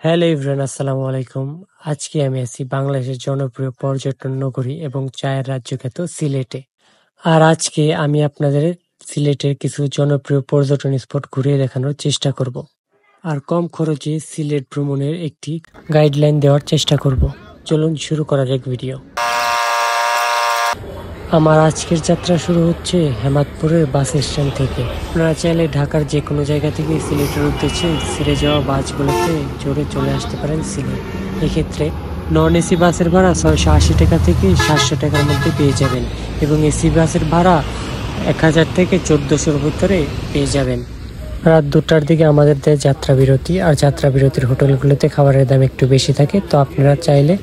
Hello everyone, আসসালামু আলাইকুম। আজকে আমি আছি বাংলাদেশের জনপ্রিয় পর্যটন নগরী এবং চায়ের রাজ্য খ্যাত সিলেটে। আর আজকে আমি আপনাদের সিলেটের কিছু জনপ্রিয় পর্যটন স্পট ঘুরিয়ে দেখানোর চেষ্টা করব। আর কম খরচে সিলেট ভ্রমণের একটি গাইডলাইন দেওয়ার চেষ্টা করব। চলুন শুরু করা যাক ভিডিও। আমার আজকের যাত্রা শুরু হচ্ছে হেমাদপুরের বাস স্ট্যান্ড থেকে। আপনারা চাইলে ঢাকার যে কোনো জায়গা থেকে সিলেটের উদ্দেশ্যে ছেড়ে যাওয়া বাসগুলোতে চড়ে চলে আসতে পারেন সিলেট। এক্ষেত্রে নন এসি বাসের ভাড়া 680 টাকা থেকে 700 টাকার মধ্যে পেয়ে যাবেন এবং এসি বাসের ভাড়া 1000 থেকে 1400-র ভিতরে পেয়ে যাবেন। রাত 2টার দিকে আমাদের দেয় যাত্রা বিরতি, আর যাত্রা বিরতির হোটেলগুলোতে খাবারের দাম একটু বেশি থাকে, তো আপনারা চাইলে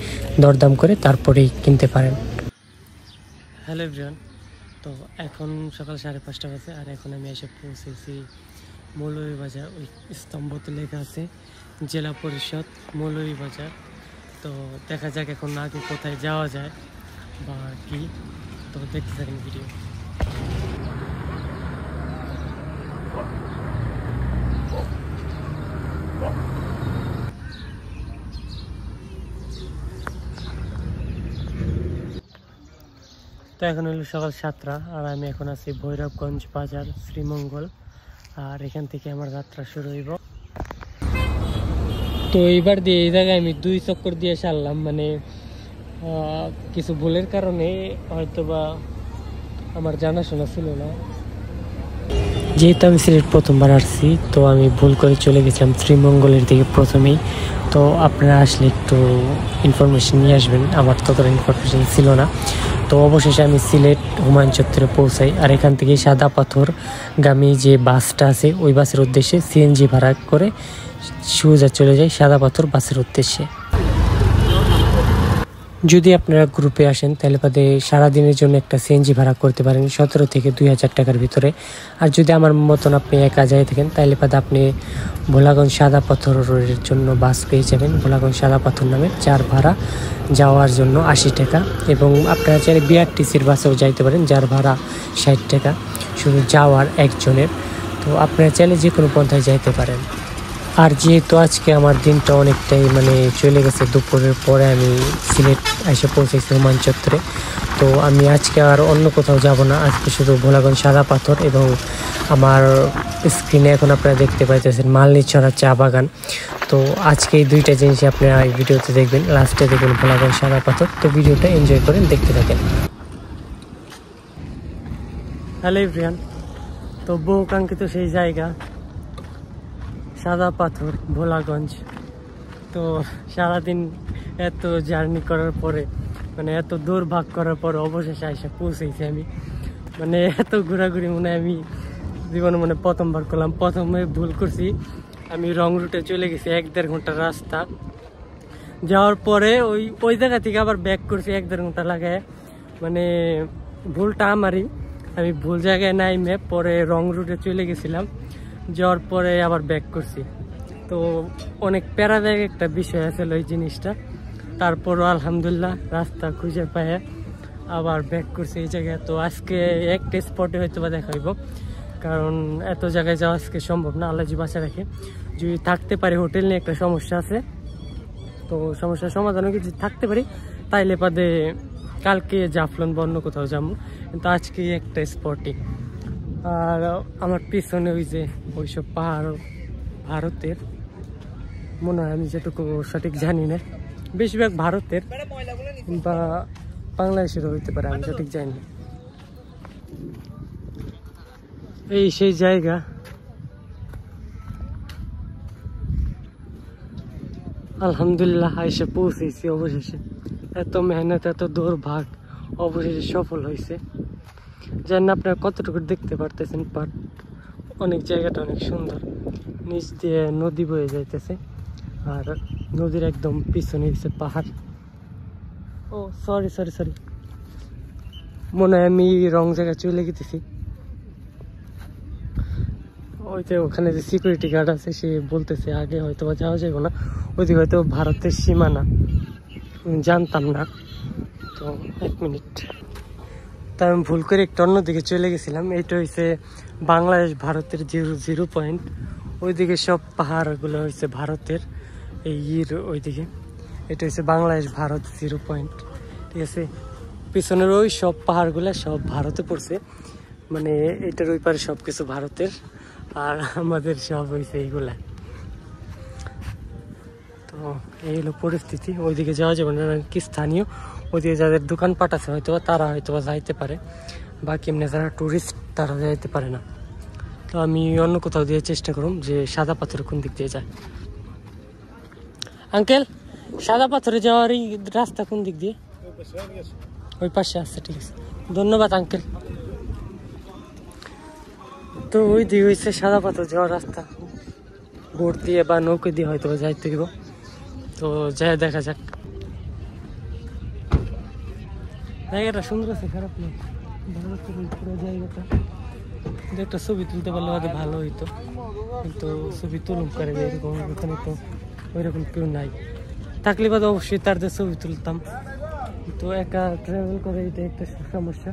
দরদাম করে তারপরেই কিনতে পারেন। হ্যালো এভরিওয়ান, তো এখন সকাল 5:30 বাজে আর এখন আমি এসে পৌঁছেছি মৌলভীবাজার। ওই স্তম্ভতে লেখা আছে জেলা পরিষদ মৌলভীবাজার। তো দেখা যাক এখন আগে কোথায় যাওয়া যায় বা কি, তো দেখতে থাকেন ভিডিও। তো এখন হলো সকাল 7টা আর আমি এখন আছি ভৈরবগঞ্জ বাজার শ্রীমঙ্গল, আর এখান থেকে আমার যাত্রা শুরু হইব। তো এইবার দিয়ে এই জায়গায় আমি 2 চক্কর দিয়ে সারলাম, মানে কিছু ভুলের কারণে হয়তোবা আমার জানাশোনা ছিল না। যেহেতু আমি সিলেট প্রথমবার আসছি, তো আমি ভুল করে চলে গেছিলাম শ্রীমঙ্গলের দিকে প্রথমেই। তো আপনারা আসলে একটু ইনফরমেশন নিয়ে আসবেন, আমার ততটা ইনফরমেশন ছিল না। তো অবশেষে আমি সিলেট হুমায়ুন চত্বরে পৌঁছাই, আর এখান থেকে সাদা পাথর গামী যে বাসটা আছে ওই বাসের উদ্দেশ্যে সিএনজি ভাড়া করে সোজা চলে যাই সাদা পাথর বাসের উদ্দেশ্যে। যদি আপনারা গ্রুপে আসেন তাহলে বাদে সারাদিনের জন্য একটা সিএনজি ভাড়া করতে পারেন 17 থেকে 2000 টাকার ভিতরে। আর যদি আমার মতন আপনি একা যাই থাকেন তাহলে বাদে আপনি ভোলাগঞ্জ সাদা পাথরের জন্য বাস পেয়ে যাবেন। ভোলাগঞ্জ সাদা পাথর নামে 4 ভাড়া যাওয়ার জন্য 80 টাকা, এবং আপনারা চাইলে বিআরটিসির বাসেও যাইতে পারেন যার ভাড়া 60 টাকা শুধু যাওয়ার একজনের। তো আপনারা চাইলে যে কোনো পন্থায় যাইতে পারেন। আর যেহেতু আজকে আমার দিনটা অনেকটাই মানে চলে গেছে, দুপুরের পরে আমি সিলেট এসে পৌঁছেছি হুমায়ুন চত্বরে, তো আমি আজকে আর অন্য কোথাও যাব না। আজকে শুধু ভোলাগঞ্জ সাদা পাথর এবং আমার স্ক্রিনে এখন আপনারা দেখতে পাইতেছেন মালনীছড়া চা বাগান। তো আজকে এই 2টা জিনিসই আপনারা এই ভিডিওতে দেখবেন, লাস্টে দেখবেন ভোলাগঞ্জ সাদা পাথর। তো ভিডিওটা এনজয় করেন, দেখতে থাকেন। হ্যালো এভরিওয়ান, তো বহু কাঙ্ক্ষিত সেই জায়গা সাদা পাথর ভোলাগঞ্জ। তো সারাদিন এত জার্নি করার পরে, মানে এত দূর ভাগ করার পর অবশেষে এসে পৌঁছেছি আমি। মানে এত ঘোরাঘুরি মনে আমি জীবনে মানে প্রথমবার করলাম। প্রথমে ভুল করছি, আমি রং রুটে চলে গেছি 1-1.5 ঘন্টার রাস্তা। যাওয়ার পরে ওই জায়গা থেকে আবার ব্যাক করছি 1-1.5 ঘন্টা লাগায়। মানে ভুলটা আমারই, আমি ভুল জায়গায় নাইমে পরে রং রুটে চলে গেছিলাম। যাওয়ার পরে আবার ব্যাক করছি, তো অনেক প্যারাদায়ক একটা বিষয় আছে ওই জিনিসটা। তারপরও আলহামদুলিল্লাহ রাস্তা খুঁজে পায় আবার ব্যাক করছি এই জায়গায়। তো আজকে একটা স্পটে হয়তো বা দেখা হইব, কারণ এত জায়গায় যাওয়া আজকে সম্ভব না। আল্লাহ জি বাঁচা রাখে, যদি থাকতে পারি। হোটেল নিয়ে একটা সমস্যা আছে, তো সমস্যার সমাধানও কিছু থাকতে পারি, তাইলে বাদে কালকে জাফলন বা অন্য কোথাও যাবো, কিন্তু আজকে একটা স্পটই। আর আমার পিছনে ওই যে ওইসব পাহাড় ভারতের, মনে হয়, আমি যেটুকু সঠিক জানি না, বেশিরভাগ ভারতের বা বাংলাদেশেরও হইতে পারে, আমি সঠিক জানি না। এই সেই জায়গা, আলহামদুলিল্লাহ এসে পৌঁছেছি অবশেষে। এত মেহনত, এত দৌড়ভাগ অবশেষে সফল হয়েছে। জানি না আপনারা কতটুকু দেখতে পারতেছেন, বাট অনেক জায়গাটা অনেক সুন্দর। নিচ দিয়ে নদী বয়ে যাইতেছে, আর নদীর একদম পিছনে হচ্ছে পাহাড়। ও সরি, মনে হয় আমি রং জায়গায় চলে গেতেছি। ওইতে ওখানে যে সিকিউরিটি গার্ড আছে সে বলতেছে আগে হয়তো বা যাওয়া যাবে না, ওইদিকে হয়তো ভারতের সীমানা, জানতাম না। তো 1 মিনিট, তাই আমি ভুল করে একটু অন্যদিকে চলে গেছিলাম। এইটা হচ্ছে বাংলাদেশ ভারতের 0 পয়েন্ট। ওইদিকে সব পাহাড়গুলো হচ্ছে ভারতের, এই ওইদিকে। এটা হচ্ছে বাংলাদেশ ভারত 0 পয়েন্ট, ঠিক আছে। পিছনের ওই সব পাহাড়গুলো সব ভারতে পড়ছে, মানে এটার ওই পারে সব কিছু ভারতের, আর আমাদের সব হয়েছে এইগুলা। তো এই হলো পরিস্থিতি। ওইদিকে যাওয়া যাবে না, কি স্থানীয় ওইদিকে যাদের দোকানপাট আছে হয়তো তারা হয়তো যাইতে পারে, বাকি এমনি যারা টুরিস্ট তারা যাইতে পারে না। তো আমি অন্য কোথাও দিয়ে চেষ্টা করুম যে সাদা পাথরে কোন দিক দিয়ে যায়। আঙ্কেল, সাদা পাথরে যাওয়ার এই রাস্তা কোন দিক দিয়ে? ওই পাশে আছে, ঠিক আছে, ধন্যবাদ আঙ্কেল। তো ওই দিকে হয়েছে সাদা পাথর যাওয়ার রাস্তা, বোট দিয়ে বা নৌকো দিয়ে হয়তো যাইতে দিব। তো যাই দেখা যাক। জায়গাটা সুন্দর আছে, খারাপ না, ভালো পুরো জায়গাটা। একটা ছবি তুলতে পারলে হয়তো ভালো হইতো, কিন্তু ছবি তুলুম করে এরকম এখানে তো ওইরকম কেউ নাই, থাকলে বাদ অবশ্যই তাদের ছবি তুলতাম। তো একা ট্রাভেল করে এটা একটা সমস্যা।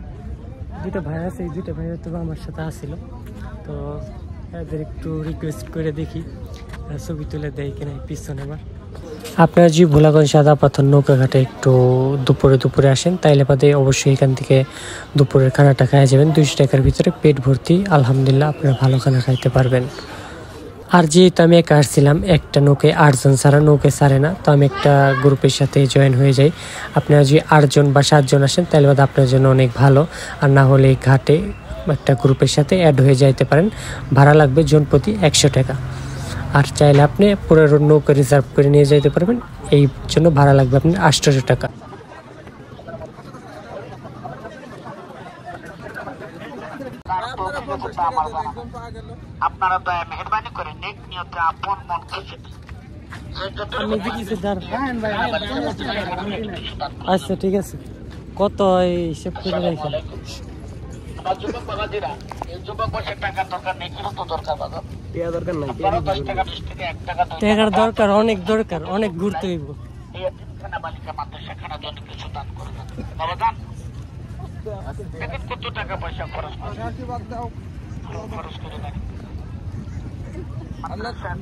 দুইটা ভাই আছে, এই দুইটা ভাই তো আমার সাথে আসছিল, তো এদের একটু রিকোয়েস্ট করে দেখি ছবি তুলে দেয় কিনা পিছনে। আমার আপনারা যদি ভোলাগঞ্জ সাদা পাথর নৌকাঘাটে একটু দুপুরে আসেন, তাইলে বাদে অবশ্যই এখান থেকে দুপুরের খানাটা খাওয়া যাবেন 200 টাকার ভিতরে, পেট ভর্তি, আলহামদুলিল্লাহ আপনারা ভালো খানা খাইতে পারবেন। আর যেহেতু আমি একা আসছিলাম, একটা নৌকায় 8 জন ছাড়া নৌকায় ছাড়ে না, তো আমি একটা গ্রুপের সাথে জয়েন হয়ে যাই। আপনারা যদি 8 জন বা 7 জন আসেন তাহলে বাদে আপনার জন্য অনেক ভালো, আর না হলে ঘাটে একটা গ্রুপের সাথে অ্যাড হয়ে যাইতে পারেন। ভাড়া লাগবে জন প্রতি 100 টাকা, আর চাইলে আপনি পুরো নৌকা রিজার্ভ করে নিয়ে যেতে পারবেন, এই জন্য ভাড়া লাগবে আপনার 800 টাকা। আপনারা দয়া মেহরবানি করে নেক নিয়তে আপন মন খুশি। আচ্ছা ঠিক আছে, কত হিসেব করে রাখেন। টাকার দরকার, অনেক দরকার, অনেক ঘুরতে হইব। কত টাকা পয়সা খরচ করে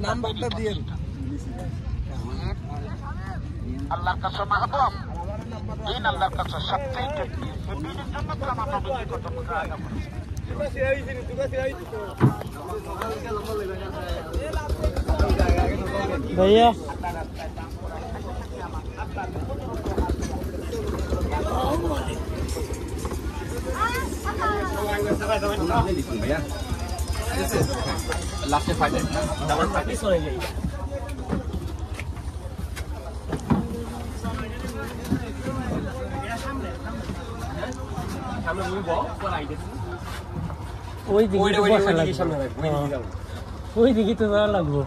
নাম্বারটা দিয়ে আল্লাহর কাছে মাহবুব দিন, আল্লাহর কাছে সবচেয়ে দিনের জন্য তো আমার নবী কত আগে ভাইয়া লাস্টে ফাইনাল ডাবল প্র্যাকটিস হয়ে যায়। ওই দিকে ওই দিকে তো যাওয়া লাগবো।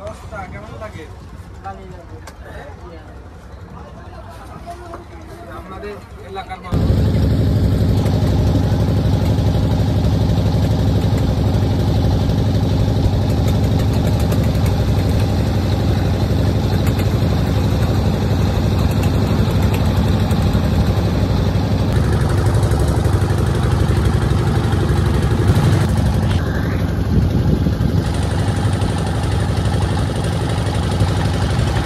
আমাদের এলাকার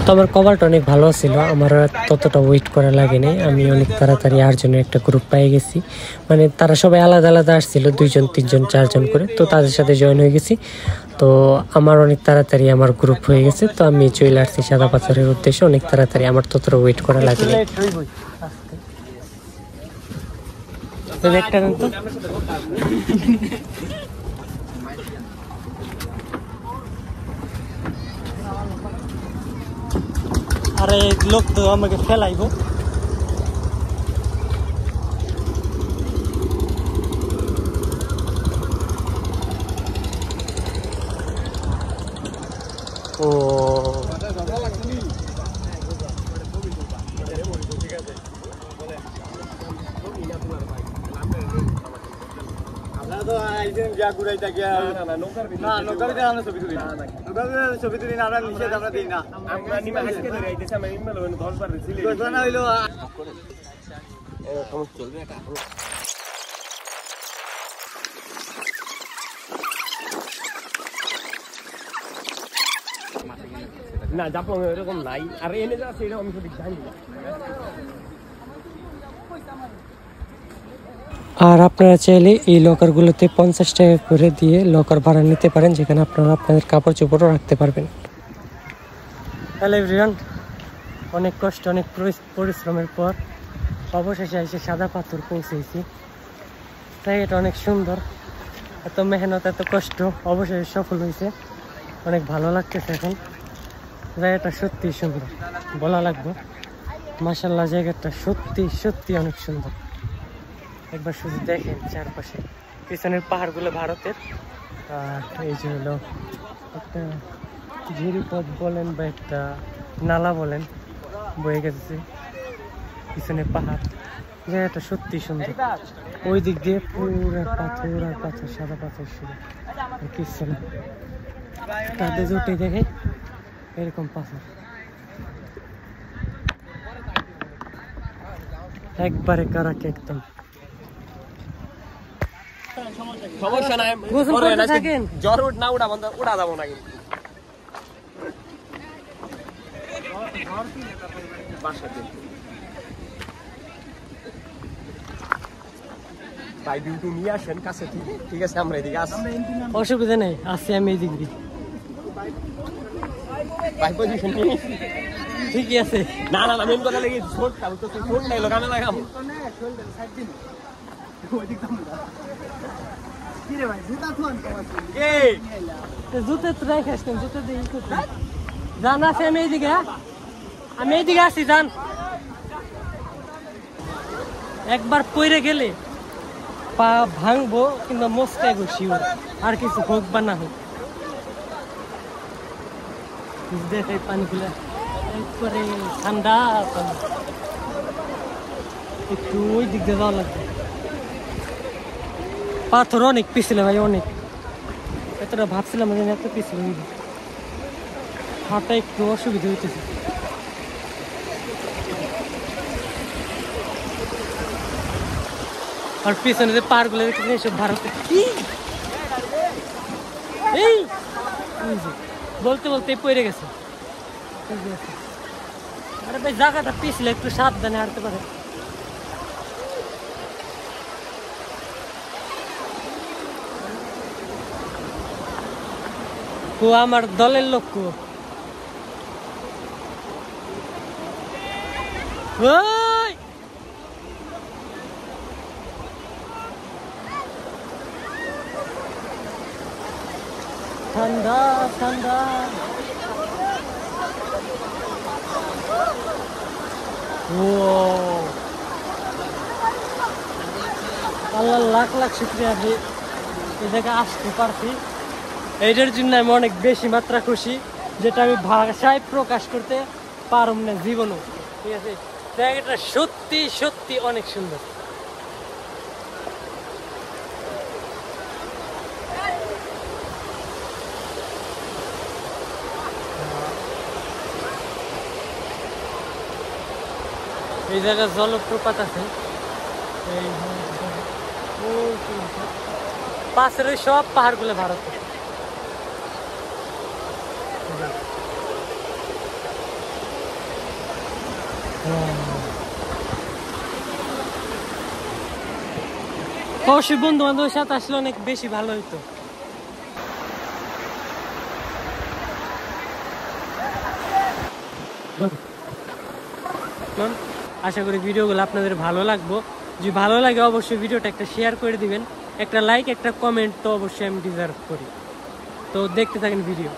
তো আমার কভারটা অনেক ভালো ছিল, আমার ততটা ওয়েট করা লাগেনি, আমি অনেক তাড়াতাড়ি 8 জনের একটা গ্রুপ পেয়ে গেছি। মানে তারা সবাই আলাদা আলাদা আসছিল, 2 জন 3 জন 4 জন করে, তো তাদের সাথে জয়েন হয়ে গেছি। তো আমার অনেক তাড়াতাড়ি আমার গ্রুপ হয়ে গেছে, তো আমি চলে আসছি সাদা পাথরের উদ্দেশ্যে অনেক তাড়াতাড়ি, আমার ততটা ওয়েট করা লাগেনি। আরে লোক তো আমাকে ফেলাইব। ও না জাফলং এরকম নাই, আর এনে যা আছে এরকম আমি সঠিক জানি না। আর আপনারা চাইলে এই লকারগুলোতে 50 টাকা করে দিয়ে লকার ভাড়া নিতে পারেন, যেখানে আপনারা আপনাদের কাপড় চোপড়ও রাখতে পারবেন। হ্যালো এভরিওয়ান, অনেক কষ্ট অনেক পরিশ্রমের পর অবশেষে এসে সাদা পাথর পৌঁছেছি। জায়গাটা অনেক সুন্দর, এত মেহনত এত কষ্ট অবশেষে সফল হয়েছে, অনেক ভালো লাগতেছে। এখন জায়গাটা সত্যি সুন্দর, বলা লাগবে। মাশাআল্লাহ, জায়গাটা সত্যি সত্যি অনেক সুন্দর। একবার শুধু দেখেন চারপাশে, পিছনের পাহাড়গুলো ভারতের, আর এই যে হলো একটা ঝিরিপথ বলেন বা একটা নালা বলেন বয়ে গেছে, পিছনে পাহাড়। জায়গাটা সত্যি সুন্দর। ওই দিক দিয়ে পুরো পাথর আর পাথর, সাদা পাথর শুরু, আর কিছু না। তাদের জুটে দেখে এরকম পাথর একবারে কারাকে একদম। সমস্যা নাই, গোসল করতে থাকেন। জ্বর উঠ না উঠা বন্ধ, উঠা যাবো না কিন্তু। ভাই ডিউটি নিয়ে আসেন কাছে, ঠিক আছে? আমরা এদিকে আসি, অসুবিধা নেই, আসছি আমি এই দিক দিয়ে। ভাই পজিশন ঠিকই আছে। না না না, মেন কথা লেগে ছোট কাল তো ফোন নাই লাগানো লাগাম। জুতে তো রেখে জুতে দিয়ে জান আছে। আমি এইদিকে, আমি এইদিকে আসি। জান একবার পইরে গেলে পা ভাঙবো, কিন্তু মস্কাই বসি, আর কিছু হোক বা না হোক। দেখাই পানিগুলা একবারে ঠান্ডা পানি, একটু ওই দিক দিয়ে যাওয়া লাগবে। পাথর অনেক পিছলে ভাই, অনেক। এতটা ভাবছিলাম এত পিছলে, হাঁটা একটু অসুবিধা হইতেছে। আর পিছনে যে পাহাড়গুলো দেখতেছেন, এইসব ভারতে। কি এই বলতে বলতে পড়ে গেছে। আরে ভাই, জায়গাটা পিছলে একটু সাবধানে হাঁটতে পারে। ও আমার দলের লোক। ঠান্ডা ঠান্ডা, ও আল্লাহ লাখ লাখ শুক্রিয়া, আমি এই জায়গায় আসতে পারছি। এইটার জন্য আমি অনেক বেশি মাত্রা খুশি, যেটা আমি ভাষায় প্রকাশ করতে পারব না জীবনও। ঠিক আছে, জায়গাটা সত্যি সত্যি অনেক সুন্দর। এই জায়গায় জলপ্রপাত আছে, পাশের ওই সব পাহাড়গুলো ভারতে। অবশ্যই বন্ধু বান্ধবের সাথে আসলে অনেক বেশি ভালো হইতো। আশা করি ভিডিওগুলো আপনাদের ভালো লাগবে। যদি ভালো লাগে অবশ্যই ভিডিওটা একটা শেয়ার করে দিবেন, একটা লাইক একটা কমেন্ট তো অবশ্যই আমি ডিজার্ভ করি। তো দেখতে থাকেন ভিডিও।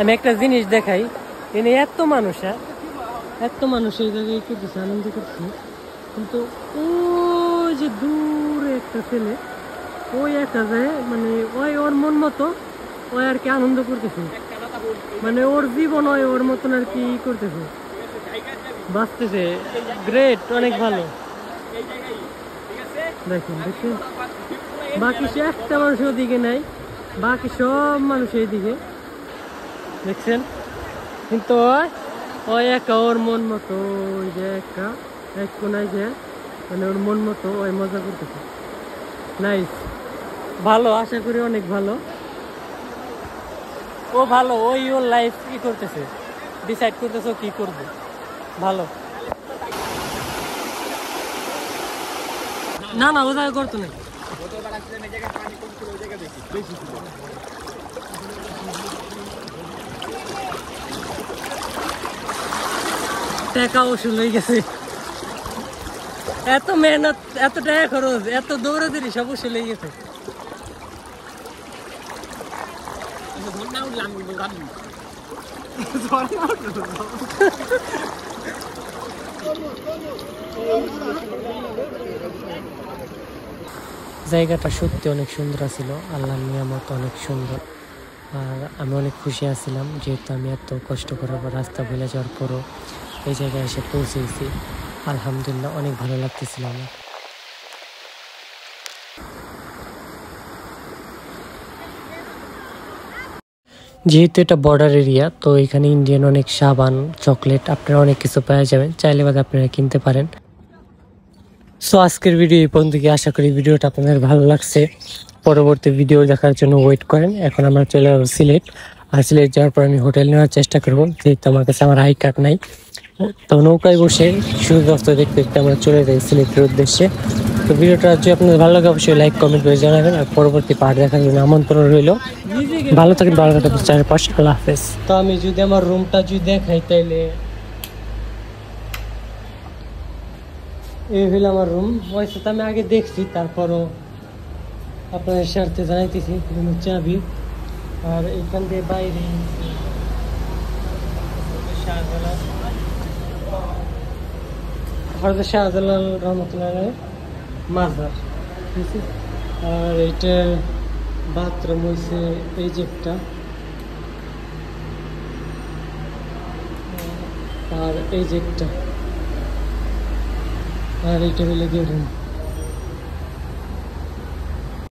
আমি একটা জিনিস দেখাই, এনে এত মানুষ, এত মানুষ এই জায়গায় করতেছে, আনন্দ করছে। কিন্তু ওই যে দূরে একটা ছেলে, ওই একটা যায় মানে ওই ওর মন মতো ওই আর কি আনন্দ করতেছে, মানে ওর জীবন হয় ওর মতন আর কি করতেছে, বাঁচতেছে। গ্রেট, অনেক ভালো। দেখেন দেখেন, বাকি সে একটা মানুষ ওদিকে নাই, বাকি সব মানুষ এইদিকে, দেখছেন। কিন্তু ওই একা ওর মন মতো, ওই যে একা এক কোনায় যে মানে ওর মন মতো ওই মজা করতেছে। নাইস, ভালো, আশা করি অনেক ভালো। ও ভালো, ওই ওর লাইফ কি করতেছে, ডিসাইড করতেছে ও কি করবে। ভালো না না, ও জায়গায় করতো না। টাকা ওষুধ হয়ে গেছে, এত মেহনত, এত টাকা খরচ, এত দৌড়াদৌড়ি, সব ওষুধ হয়ে গেছে। জায়গাটা সত্যি অনেক সুন্দর ছিল, আল্লাহর নিয়ামত অনেক সুন্দর। আর আমি অনেক খুশি আছিলাম, যেহেতু আমি এত কষ্ট করার পর, রাস্তা ভুলে যাওয়ার পরও এই জায়গায় এসে পৌঁছেছি। আলহামদুলিল্লাহ, অনেক ভালো লাগতেছিল আমার। যেহেতু এটা বর্ডার এরিয়া, তো এখানে ইন্ডিয়ান অনেক সাবান, চকলেট, আপনারা অনেক কিছু পাওয়া যাবেন, চাইলে বাদে আপনারা কিনতে পারেন। সো আজকের ভিডিও এই পর্যন্ত, আশা করি ভিডিওটা আপনাদের ভালো লাগছে। পরবর্তী ভিডিও দেখার জন্য ওয়েট করেন। এখন আমরা চলে যাবো সিলেট, আর সিলেট যাওয়ার পর আমি হোটেল নেওয়ার চেষ্টা করবো, যেহেতু আমার কাছে আমার আই কার্ড নাই। তো নৌকায় বসে সূর্যাস্ত দেখতে দেখতে আমরা চলে যাই সিলেটের উদ্দেশ্যে। তো ভিডিওটা যদি আপনাদের ভালো লাগে অবশ্যই লাইক কমেন্ট করে জানাবেন, আর পরবর্তী পার্ট দেখার জন্য আমন্ত্রণ রইল। ভালো থাকেন, ভালো থাকেন, চারপাশে। আল্লাহ হাফেজ। তো আমি যদি আমার রুমটা যদি দেখাই, তাইলে এই হইল আমার রুম। ওইসে তো আমি আগে দেখছি, তারপরও আপনাদের স্বার্থে জানাইতেছি। চাবি, আর এখান দিয়ে বাইরে শাহজালাল রহমতুল্লাহ মাজার, ঠিক আছে। আর এইটার বাথরুম হয়েছে এই যে একটা, আর এই যে একটা, আর এইটা হইলে গিয়ে রুম।